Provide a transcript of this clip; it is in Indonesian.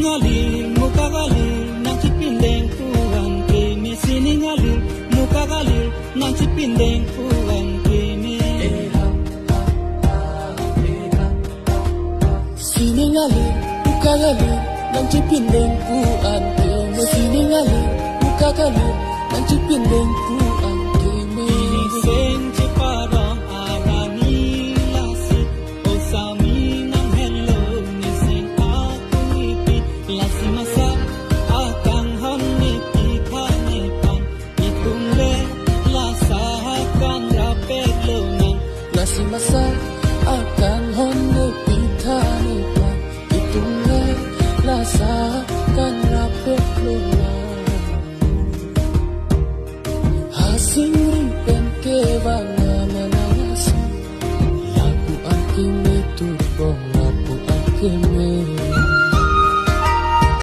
Siningalir muka galir nang cipindeng kuan kini. Siningalir muka galir nang cipindeng kuan kini. Siningalir muka galir nang cipindeng kuan kini. Siningalir muka galir nang cipindeng kuan kini. Sing ciparang arani lasi o sami nang hello ni sing aku ngipi lasi masa akang honi pitanipan itungle lasa akan rapelo nang lasi masa akan honi pitanipan itungle lasa akan rapelo nang hasing ripen kebanga manangas lapu aking itubong lapu aking